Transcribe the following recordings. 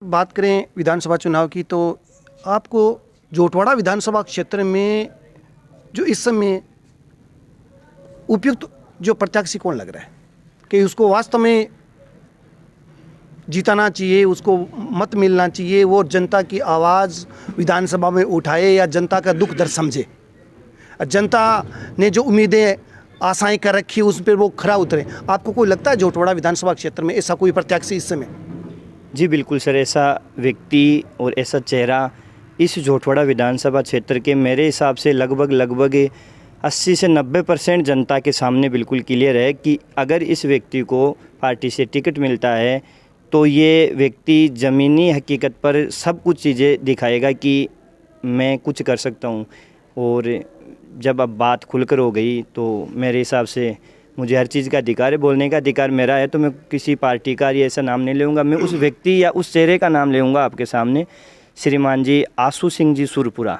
बात करें विधानसभा चुनाव की तो आपको जोटवाड़ा विधानसभा क्षेत्र में जो इस समय उपयुक्त जो प्रत्याशी कौन लग रहा है कि उसको वास्तव में जीताना चाहिए, उसको मत मिलना चाहिए, वो जनता की आवाज़ विधानसभा में उठाए या जनता का दुख दर्द समझे, जनता ने जो उम्मीदें आशाएं कर रखी उस पर वो खरा उतरे। आपको कोई लगता है जोटवाड़ा विधानसभा क्षेत्र में ऐसा कोई प्रत्याशी इस समय? जी बिल्कुल सर, ऐसा व्यक्ति और ऐसा चेहरा इस जोटवाड़ा विधानसभा क्षेत्र के मेरे हिसाब से लगभग 80 से 90% जनता के सामने बिल्कुल क्लियर है कि अगर इस व्यक्ति को पार्टी से टिकट मिलता है तो ये व्यक्ति ज़मीनी हकीकत पर सब कुछ चीज़ें दिखाएगा कि मैं कुछ कर सकता हूँ। और जब अब बात खुलकर हो गई तो मेरे हिसाब से मुझे हर चीज़ का अधिकार है, बोलने का अधिकार मेरा है, तो मैं किसी पार्टी का या ऐसा नाम नहीं लूँगा। मैं उस व्यक्ति या उस चेहरे का नाम लूँगा आपके सामने, श्रीमान जी आशू सिंह जी सुरपुरा।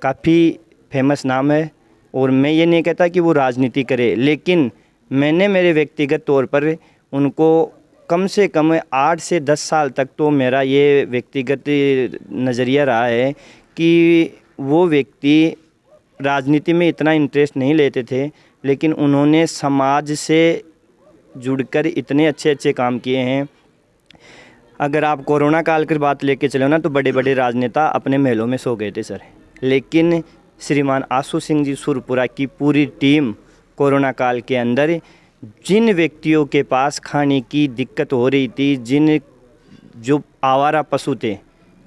काफ़ी फेमस नाम है और मैं ये नहीं कहता कि वो राजनीति करे, लेकिन मैंने मेरे व्यक्तिगत तौर पर उनको कम से कम 8 से 10 साल तक तो मेरा ये व्यक्तिगत नज़रिया रहा है कि वो व्यक्ति राजनीति में इतना इंटरेस्ट नहीं लेते थे, लेकिन उन्होंने समाज से जुड़कर इतने अच्छे काम किए हैं। अगर आप कोरोना काल की बात लेके चलो ना, तो बड़े बड़े राजनेता अपने महलों में सो गए थे सर, लेकिन श्रीमान आशू सिंह जी सुरपुरा की पूरी टीम कोरोना काल के अंदर जिन व्यक्तियों के पास खाने की दिक्कत हो रही थी, जो आवारा पशु थे,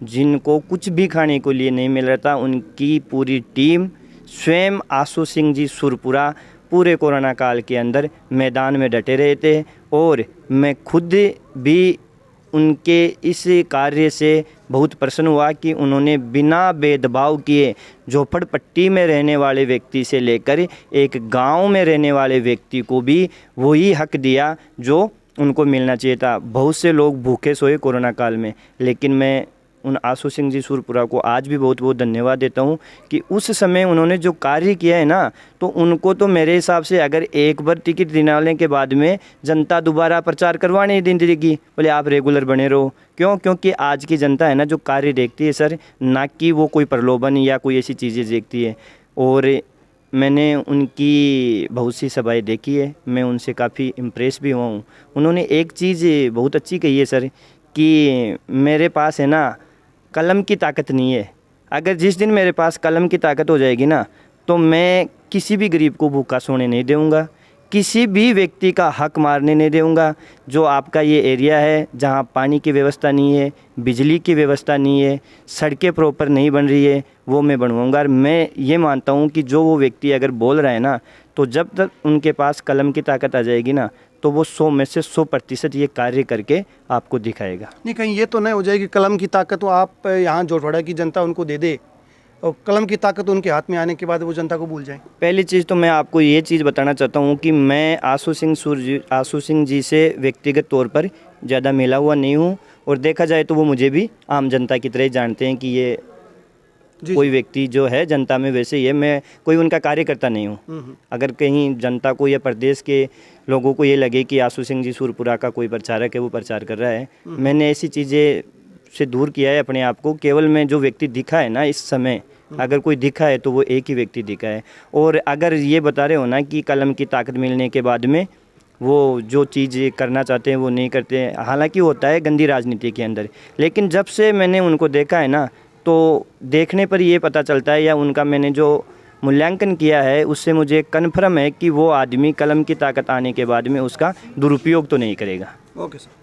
जिनको कुछ भी खाने को लिए नहीं मिल रहा था, उनकी पूरी टीम स्वयं आशू सिंह जी सुरपुरा पूरे कोरोना काल के अंदर मैदान में डटे रहे थे। और मैं खुद भी उनके इस कार्य से बहुत प्रसन्न हुआ कि उन्होंने बिना भेदभाव किए झोपड़पट्टी में रहने वाले व्यक्ति से लेकर एक गांव में रहने वाले व्यक्ति को भी वही हक दिया जो उनको मिलना चाहिए था। बहुत से लोग भूखे सोए कोरोना काल में, लेकिन मैं उन आशू सिंह जी सुरपुरा को आज भी बहुत धन्यवाद देता हूं कि उस समय उन्होंने जो कार्य किया है ना, तो उनको तो मेरे हिसाब से अगर एक बार टिकट दिलाने के बाद में जनता दोबारा प्रचार करवाने नहीं देगी, बोले आप रेगुलर बने रहो। क्यों? क्योंकि आज की जनता है ना जो कार्य देखती है सर, ना कि वो कोई प्रलोभन या कोई ऐसी चीज़ें देखती है। और मैंने उनकी बहुत सी सभाएँ देखी है, मैं उनसे काफ़ी इम्प्रेस भी हुआ हूँ। उन्होंने एक चीज़ बहुत अच्छी कही है सर कि मेरे पास है ना कलम की ताकत नहीं है, अगर जिस दिन मेरे पास कलम की ताकत हो जाएगी ना, तो मैं किसी भी गरीब को भूखा सोने नहीं दूँगा, किसी भी व्यक्ति का हक मारने नहीं दूँगा। जो आपका ये एरिया है जहाँ पानी की व्यवस्था नहीं है, बिजली की व्यवस्था नहीं है, सड़कें प्रॉपर नहीं बन रही है, वो मैं बनवाऊँगा। और मैं ये मानता हूँ कि जो वो व्यक्ति अगर बोल रहा है ना, तो जब तक उनके पास कलम की ताकत आ जाएगी ना, तो वो 100 में से 100% ये कार्य करके आपको दिखाएगा। नहीं, कहीं ये तो नहीं हो जाएगी कलम की ताकत तो आप यहाँ जोटवाड़ा की जनता उनको दे दे और कलम की ताकत उनके हाथ में आने के बाद वो जनता को भूल जाए? पहली चीज़ तो मैं आपको ये चीज़ बताना चाहता हूँ कि मैं आशू सिंह जी से व्यक्तिगत तौर पर ज़्यादा मिला हुआ नहीं हूँ, और देखा जाए तो वो मुझे भी आम जनता की तरह जानते हैं कि ये कोई व्यक्ति जो है जनता में वैसे ही है, मैं कोई उनका कार्यकर्ता नहीं हूँ। अगर कहीं जनता को या प्रदेश के लोगों को ये लगे कि आशू सिंह जी सुरपुरा का कोई प्रचारक है, वो प्रचार कर रहा है, मैंने ऐसी चीज़ें से दूर किया है अपने आप को। केवल मैं जो व्यक्ति दिखा है ना इस समय, अगर कोई दिखा है तो वो एक ही व्यक्ति दिखा है। और अगर ये बता रहे हो ना कि कलम की ताकत मिलने के बाद में वो जो चीज़ करना चाहते हैं वो नहीं करते हैं, हालांकि होता है गंदी राजनीति के अंदर, लेकिन जब से मैंने उनको देखा है ना, तो देखने पर ये पता चलता है या उनका मैंने जो मूल्यांकन किया है उससे मुझे कन्फर्म है कि वो आदमी कलम की ताकत आने के बाद में उसका दुरुपयोग तो नहीं करेगा। Okay sir.